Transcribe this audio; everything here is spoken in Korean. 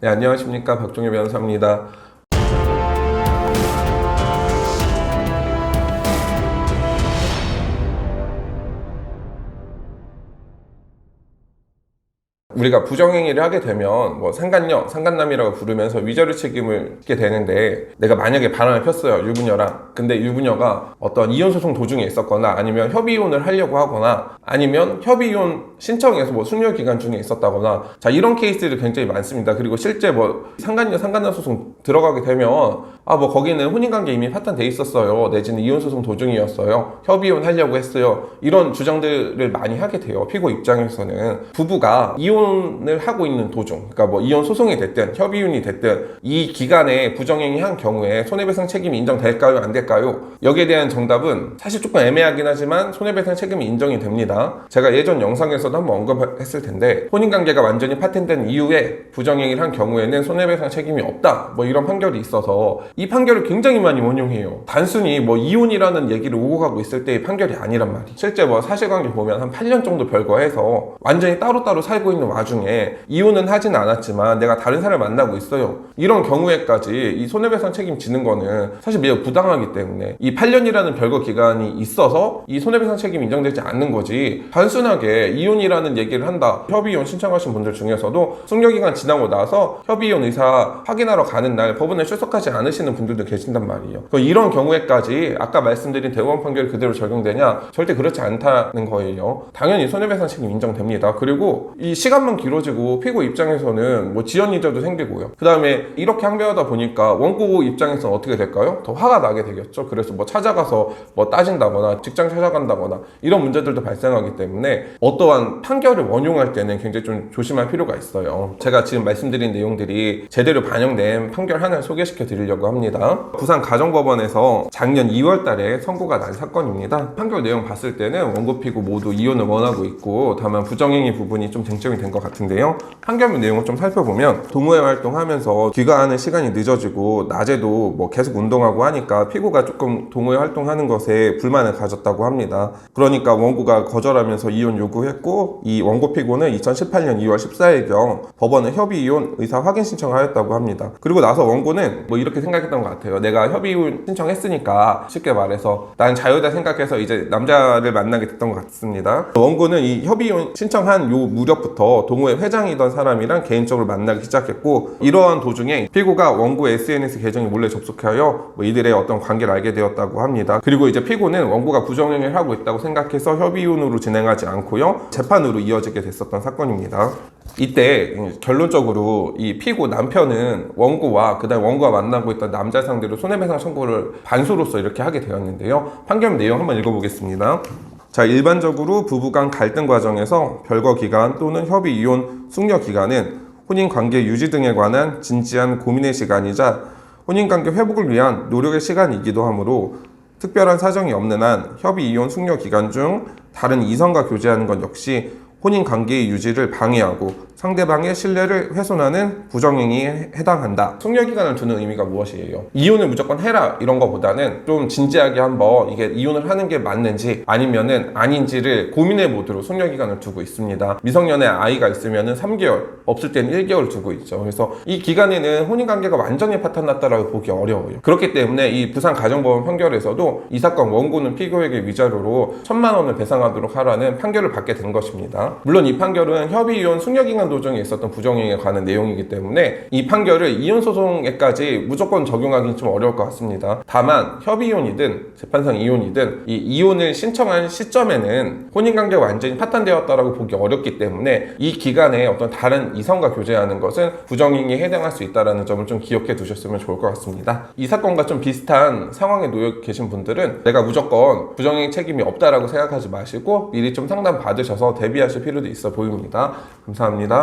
네, 안녕하십니까. 박종엽 변호사입니다. 우리가 부정행위를 하게 되면 뭐 상간녀, 상간남이라고 부르면서 위자료 책임을 지게 되는데, 내가 만약에 바람을 폈어요, 유부녀랑. 근데 유부녀가 어떤 이혼소송 도중에 있었거나 아니면 협의이혼을 하려고 하거나 아니면 협의이혼 신청해서 뭐 숙려기간 중에 있었다거나, 자, 이런 케이스들이 굉장히 많습니다. 그리고 실제 뭐 상간녀, 상간남 소송 들어가게 되면 뭐 거기는 혼인관계 이미 파탄돼 있었어요, 내지는 이혼소송 도중이었어요, 협의이혼 하려고 했어요, 이런 주장들을 많이 하게 돼요. 피고 입장에서는 부부가 이혼을 하고 있는 도중, 그러니까 뭐 이혼 소송이 됐든 협의이혼이 됐든 이 기간에 부정행위 한 경우에 손해배상 책임이 인정될까요, 안 될까요? 여기에 대한 정답은 사실 조금 애매하긴 하지만 손해배상 책임이 인정이 됩니다. 제가 예전 영상에서도 한번 언급했을 텐데, 혼인관계가 완전히 파탄된 이후에 부정행위를 한 경우에는 손해배상 책임이 없다, 뭐 이런 판결이 있어서 이 판결을 굉장히 많이 원용해요. 단순히 뭐 이혼이라는 얘기를 오고 가고 있을 때의 판결이 아니란 말이에요. 실제 뭐 사실관계 보면 한 8년 정도 별거해서 완전히 따로따로 살고 있는 와중에 이혼은 하진 않았지만 내가 다른 사람을 만나고 있어요, 이런 경우에까지 이 손해배상 책임지는 거는 사실 매우 부당하기 때문에 이 8년이라는 별거 기간이 있어서 이 손해배상 책임이 인정되지 않는 거지, 단순하게 이혼이라는 얘기를 한다, 협의이혼 신청하신 분들 중에서도 숙려기간 지나고 나서 협의이혼 의사 확인하러 가는 날 법원에 출석하지 않으시는 분들도 계신단 말이에요. 이런 경우에까지 아까 말씀드린 대법원 판결이 그대로 적용되냐? 절대 그렇지 않다는 거예요. 당연히 손해배상 책임 인정됩니다. 그리고 이 시간만 길어지고 피고 입장에서는 뭐 지연이자도 생기고요. 그 다음에 이렇게 항변하다 보니까 원고 입장에서는 어떻게 될까요? 더 화가 나게 되겠죠. 그래서 뭐 찾아가서 뭐 따진다거나 직장 찾아간다거나 이런 문제들도 발생하기 때문에 어떠한 판결을 원용할 때는 굉장히 좀 조심할 필요가 있어요. 제가 지금 말씀드린 내용들이 제대로 반영된 판결 하나를 소개시켜 드리려고 합니다. 부산가정법원에서 작년 2월 달에 선고가 난 사건입니다. 판결 내용 봤을 때는 원고 피고 모두 이혼을 원하고 있고, 다만 부정행위 부분이 좀 쟁점이 된 것 같은데요. 판결문 내용을 좀 살펴보면 동호회 활동하면서 귀가하는 시간이 늦어지고 낮에도 뭐 계속 운동하고 하니까 피고가 조금 동호회 활동하는 것에 불만을 가졌다고 합니다. 그러니까 원고가 거절하면서 이혼 요구했고, 이 원고 피고는 2018년 2월 14일경 법원에 협의이혼 의사 확인 신청하였다고 합니다. 그리고 나서 원고는 뭐 이렇게 생각했던 것 같아요. 내가 협의이혼 신청했으니까 쉽게 말해서 난 자유다 생각해서 이제 남자를 만나게 됐던 것 같습니다. 원고는 이 협의이혼 신청한 요 무렵부터 동호회 회장이던 사람이랑 개인적으로 만나기 시작했고, 이러한 도중에 피고가 원고의 SNS 계정에 몰래 접속하여 뭐 이들의 어떤 관계를 알게 되었다고 합니다. 그리고 이제 피고는 원고가 부정행위를 하고 있다고 생각해서 협의이혼으로 진행하지 않고요, 재판으로 이어지게 됐었던 사건입니다. 이때 결론적으로 이 피고 남편은 원고와 그다음 원고가 만나고 있던 남자 상대로 손해배상 청구를 반수로서 이렇게 하게 되었는데요. 판결 내용 한번 읽어보겠습니다. 자, 일반적으로 부부간 갈등 과정에서 별거 기간 또는 협의 이혼 숙려 기간은 혼인관계 유지 등에 관한 진지한 고민의 시간이자 혼인관계 회복을 위한 노력의 시간이기도 하므로 특별한 사정이 없는 한 협의 이혼 숙려 기간 중 다른 이성과 교제하는 것 역시 혼인관계의 유지를 방해하고 상대방의 신뢰를 훼손하는 부정행위에 해당한다. 숙려기간을 두는 의미가 무엇이에요? 이혼을 무조건 해라 이런 거보다는 좀 진지하게 한번 이게 이혼을 하는 게 맞는지 아니면은 아닌지를 고민해 보도록 숙려기간을 두고 있습니다. 미성년의 아이가 있으면은 3개월, 없을 때는 1개월 두고 있죠. 그래서 이 기간에는 혼인관계가 완전히 파탄났다라고 보기 어려워요. 그렇기 때문에 이 부산가정법원 판결에서도 이 사건 원고는 피고에게 위자료로 1,000만 원을 배상하도록 하라는 판결을 받게 된 것입니다. 물론 이 판결은 협의이혼 숙려기간 도중에 있었던 부정행위에 관한 내용이기 때문에 이 판결을 이혼소송에까지 무조건 적용하기는 좀 어려울 것 같습니다. 다만 협의이혼이든 재판상 이혼이든 이 이혼을 신청한 시점에는 혼인관계가 완전히 파탄되었다라고 보기 어렵기 때문에 이 기간에 어떤 다른 이성과 교제하는 것은 부정행위에 해당할 수 있다는 점을 좀 기억해 두셨으면 좋을 것 같습니다. 이 사건과 좀 비슷한 상황에 놓여 계신 분들은 내가 무조건 부정행위 책임이 없다라고 생각하지 마시고 미리 좀 상담 받으셔서 대비하실 필요도 있어 보입니다. 감사합니다.